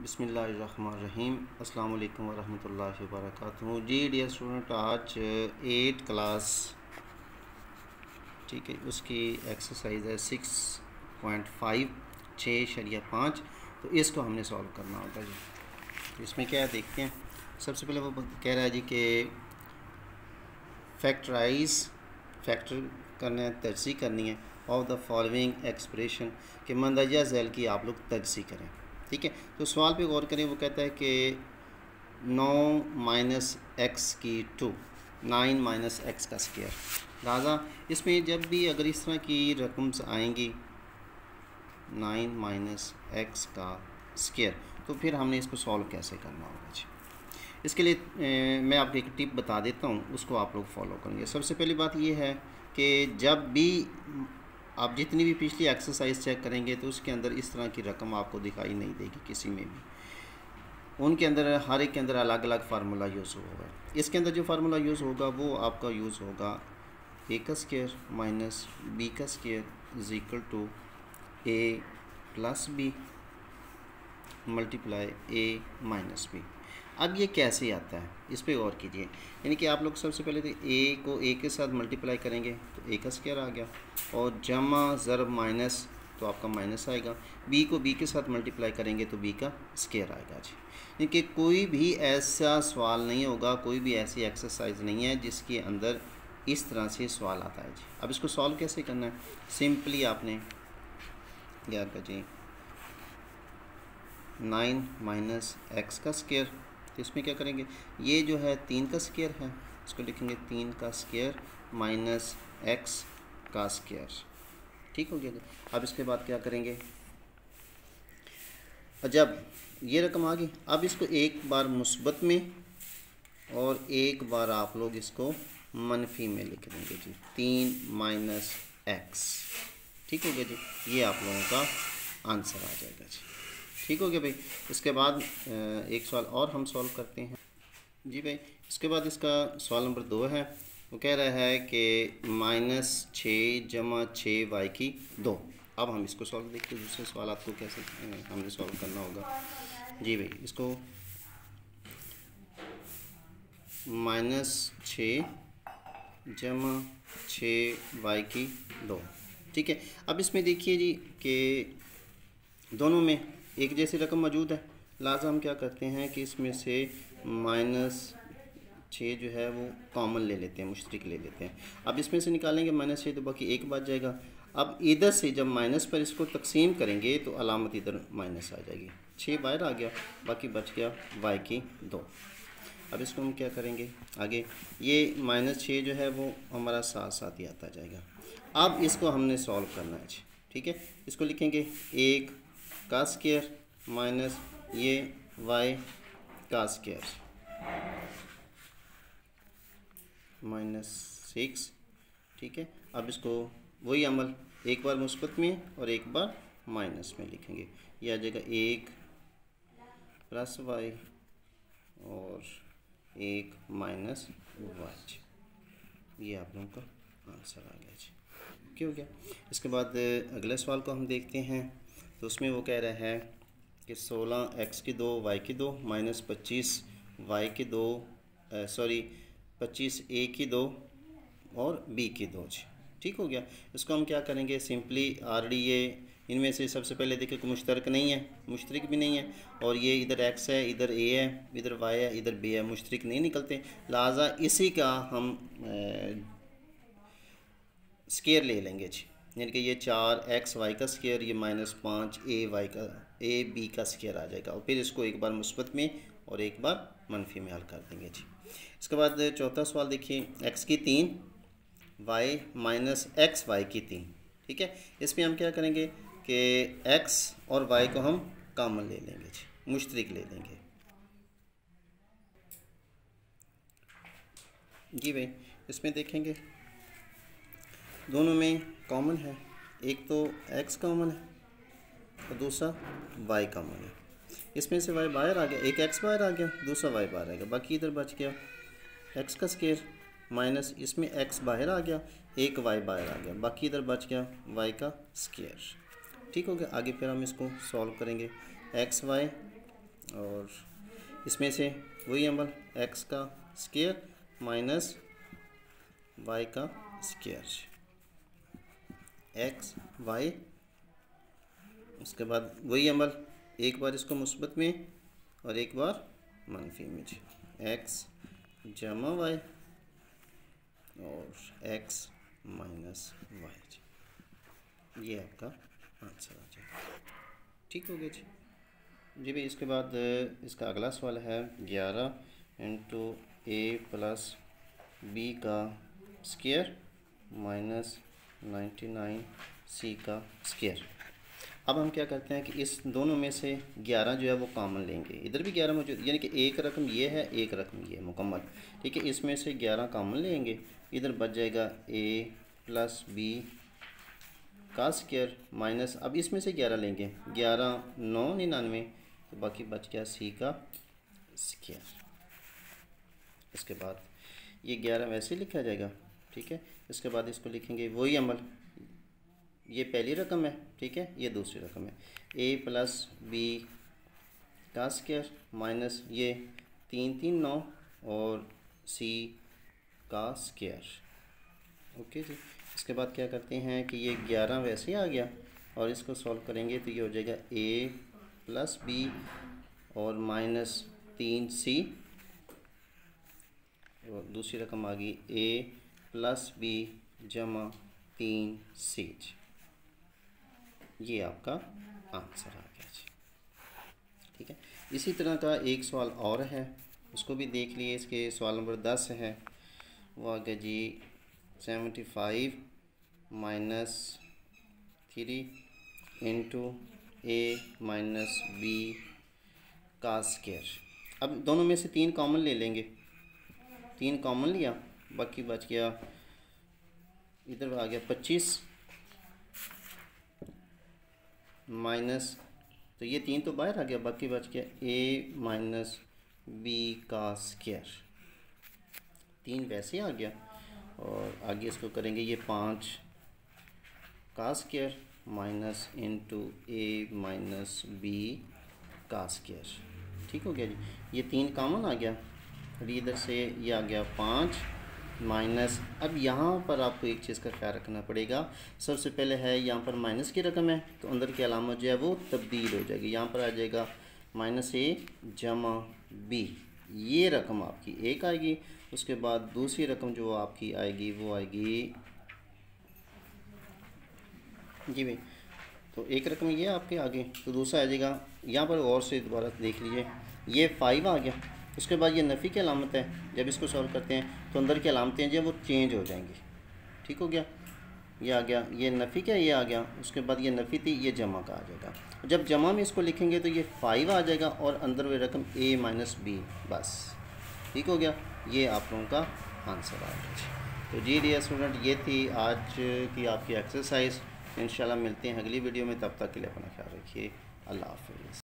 बिस्मिल्लाहिर्रहमानिर्रहीम अस्सलाम वालेकुम वरहमतुल्लाहि वबरकातुहू। जी डियर स्टूडेंट, आज 8 क्लास, ठीक है, उसकी एक्सरसाइज है 6.5 6.5। तो इसको हमने सॉल्व करना होगा जी। तो इसमें क्या है देखते हैं। सबसे पहले वो कह रहा है जी कि फैक्टर करना है, तजज़ी करनी है ऑफ द फॉलोइंग एक्सप्रेशन के मंदरजा झैल की आप लोग तजज़ी करें। ठीक है, तो सवाल पे गौर करें। वो कहता है कि 9 माइनस एक्स की 2, 9 माइनस एक्स का स्क्वायर। लिहाजा इसमें जब भी अगर इस तरह की रकम्स आएंगी 9 माइनस एक्स का स्क्वायर, तो फिर हमने इसको सॉल्व कैसे करना होगा जी। इसके लिए मैं आपको एक टिप बता देता हूँ, उसको आप लोग फॉलो करेंगे। सबसे पहली बात ये है कि जब भी आप जितनी भी पिछली एक्सरसाइज चेक करेंगे तो उसके अंदर इस तरह की रकम आपको दिखाई नहीं देगी किसी में भी। उनके अंदर हर एक के अंदर अलग अलग फार्मूला यूज़ होगा। इसके अंदर जो फार्मूला यूज़ होगा वो आपका यूज़ होगा ए का स्क्वायर माइनस बी का square is equal to A plus B multiply A minus B. अब ये कैसे आता है इस पे गौर कीजिए। यानी कि आप लोग सबसे पहले तो ए को ए के साथ मल्टीप्लाई करेंगे तो ए का स्क्वायर आ गया, और जमा ज़रब माइनस तो आपका माइनस आएगा। बी को बी के साथ मल्टीप्लाई करेंगे तो बी का स्क्वायर आएगा जी। यानी कि कोई भी ऐसा सवाल नहीं होगा, कोई भी ऐसी एक्सरसाइज नहीं है जिसके अंदर इस तरह से सवाल आता है जी। अब इसको सॉल्व कैसे करना है, सिंपली आपने क्या कर जी 9 माइनस एक्स का स्क्वायर, तो इसमें क्या करेंगे, ये जो है 3 का स्क्वायर है, इसको लिखेंगे 3 का स्क्वायर माइनस एक्स का स्क्वायर। ठीक हो गया जी। अब इसके बाद क्या करेंगे, जब ये रकम आ गई, अब इसको एक बार मुस्बत में और एक बार आप लोग इसको मनफी में लिख देंगे जी, 3 माइनस एक्स। ठीक हो गया जी, ये आप लोगों का आंसर आ जाएगा जी। ठीक हो गया भाई। इसके बाद एक सवाल और हम सॉल्व करते हैं जी भाई। इसके बाद इसका सवाल नंबर 2 है। वो कह रहा है कि माइनस 6 जमा 6 वाई की 2। अब हम इसको सॉल्व देखते हैं, दूसरे सवाल आपको कैसे हमने सॉल्व करना होगा जी भाई। इसको माइनस 6 जमा 6 वाई की 2। ठीक है, अब इसमें देखिए जी कि दोनों में एक जैसी रकम मौजूद है, लिहाजा हम क्या करते हैं कि इसमें से माइनस 6 जो है वो कॉमन ले लेते हैं, मुश्तरक ले लेते हैं। अब इसमें से निकालेंगे माइनस 6 तो बाकी एक बच जाएगा। अब इधर से जब माइनस पर इसको तकसीम करेंगे तो अलामत इधर माइनस आ जाएगी, 6 बाहर आ गया, बाकी बच गया वाई की 2। अब इसको हम क्या करेंगे आगे, ये माइनस 6 जो है वो हमारा साथ साथ ही आता जाएगा। अब इसको हमने सॉल्व करना है जी। ठीक है, इसको लिखेंगे 1 का स्क्वायर माइनस ये वाई का स्क्वायर माइनस 6। ठीक है, अब इसको वही अमल एक बार मुस्बत में और एक बार माइनस में लिखेंगे। यह आ जाएगा 1 प्लस वाई और 1 माइनस वाई। ये आप लोगों का आंसर आ गया जी। ओके हो गया। इसके बाद अगले सवाल को हम देखते हैं। तो उसमें वो कह रहा है कि 16 एक्स की 2 वाई की 2 माइनस 25 वाई की 2 25 ए की 2 और बी की 2 जी। ठीक हो गया। इसको हम क्या करेंगे, सिंपली ऑलरेडी ये इनमें से सबसे पहले देखिए कि मुश्तरक नहीं है, मुश्तरक भी नहीं है, और ये इधर एक्स है, इधर ए है, इधर वाई है, इधर बी है, मुश्तरक नहीं निकलते। लिहाजा इसी का हम स्क्वायर ले लेंगे जी। यानी कि ये 4 एक्स वाई का स्क्वायर, ये माइनस 5 ए बी का स्क्वायर आ जाएगा, और फिर इसको एक बार मुस्बत में और एक बार मनफी में हल कर देंगे जी। इसके बाद चौथा सवाल देखिए, एक्स की 3 वाई माइनस एक्स वाई की 3। ठीक है, इसमें हम क्या करेंगे कि एक्स और वाई को हम कॉमन ले लेंगे जी, मुश्तरक ले लेंगे जी भाई। इसमें देखेंगे दोनों में कॉमन है, एक तो x कॉमन है और दूसरा y कॉमन है। इसमें से y बाहर आ गया, एक x बाहर आ गया, दूसरा y बाहर आ गया, बाकी इधर बच गया x का स्क्वायर माइनस इसमें x बाहर आ गया, एक y बाहर आ गया, बाकी इधर बच गया y का स्क्वायर। ठीक हो गया। आगे फिर हम इसको सॉल्व करेंगे, एक्स वाई और इसमें से वही अमल एक्स का स्क्वायर माइनस वाई का स्क्वायर, एक्स वाई, उसके बाद वही अमल एक बार इसको मुस्बत में और एक बार मनफी में, एक्स जमा वाई और एक्स माइनस वाई, ये आपका आंसर आ जाएगा। ठीक हो गया जी भाई। इसके बाद इसका अगला सवाल है 11 इंटू ए प्लस बी का स्क्वायर माइनस 99 सी का स्क्वायर। अब हम क्या करते हैं कि इस दोनों में से 11 जो है वो कॉमन लेंगे, इधर भी 11 मौजूद, यानी कि एक रकम ये है एक रकम ये मुकम्मल, ठीक है। इसमें से 11 कॉमन लेंगे, इधर बच जाएगा ए प्लस बी का स्क्वायर माइनस, अब इसमें से 11 लेंगे, 11 9 99, तो बाकी बच गया सी का स्क्वायर। इसके बाद ये 11 वैसे ही लिखा जाएगा, ठीक है। इसके बाद इसको लिखेंगे वही अमल, ये पहली रकम है, ठीक है, ये दूसरी रकम है, ए प्लस बी का स्क्वायर माइनस ये 3 3 9 और सी का स्क्वायर। ओके जी। इसके बाद क्या करते हैं कि ये 11 वैसे ही आ गया और इसको सॉल्व करेंगे तो ये हो जाएगा ए प्लस बी और माइनस 3 सी, और दूसरी रकम आ गई ए प्लस बी जमा 3 सी, ये आपका आंसर आ गया जी। ठीक है। इसी तरह का एक सवाल और है, उसको भी देख लिए। इसके सवाल नंबर 10 है, वो आ गया जी 75 माइनस 3 इंटू ए माइनस बी का स्क्वायर। अब दोनों में से 3 कॉमन ले लेंगे, 3 कॉमन लिया, बाकी बच गया, इधर आ गया 25 माइनस, तो ये 3 तो बाहर आ गया, बाकी बच गया ए माइनस बी का स्क्वायर, 3 वैसे आ गया। और आगे इसको करेंगे ये 5 का स्क्वायर माइनस इंटू ए माइनस बी का स्क्वायर। ठीक हो गया जी। ये 3 कॉमन आ गया, और इधर से ये आ गया 5 माइनस। अब यहाँ पर आपको एक चीज़ का ख्याल रखना पड़ेगा, सबसे पहले है यहाँ पर माइनस की रकम है तो अंदर की अलामत जो है वो तब्दील हो जाएगी, यहाँ पर आ जाएगा माइनस ए जमा बी, ये रकम आपकी एक आएगी। उसके बाद दूसरी रकम जो आपकी आएगी वो आएगी जी भाई, तो एक रकम ये आपके आगे, तो दूसरा आ जाएगा यहाँ पर गौर से दोबारा देख लीजिए, ये 5 आ गया। उसके बाद ये नफ़ी की अलामत है, जब इसको सॉल्व करते हैं तो अंदर की अलामतें जो वो चेंज हो जाएंगी। ठीक हो गया, ये आ गया, ये नफ़ी का ये आ गया, उसके बाद ये नफ़ी थी, ये जमा का आ जाएगा। जब जमा में इसको लिखेंगे तो ये 5 आ जाएगा और अंदर वे रकम ए माइनस बी, बस। ठीक हो गया, ये आप लोगों का आंसर आ गया। तो जी डियर स्टूडेंट, ये थी आज की आपकी एक्सरसाइज। इंशाल्लाह मिलते हैं अगली वीडियो में, तब तक के लिए अपना ख्याल रखिए। अल्लाह हाफ़िज़।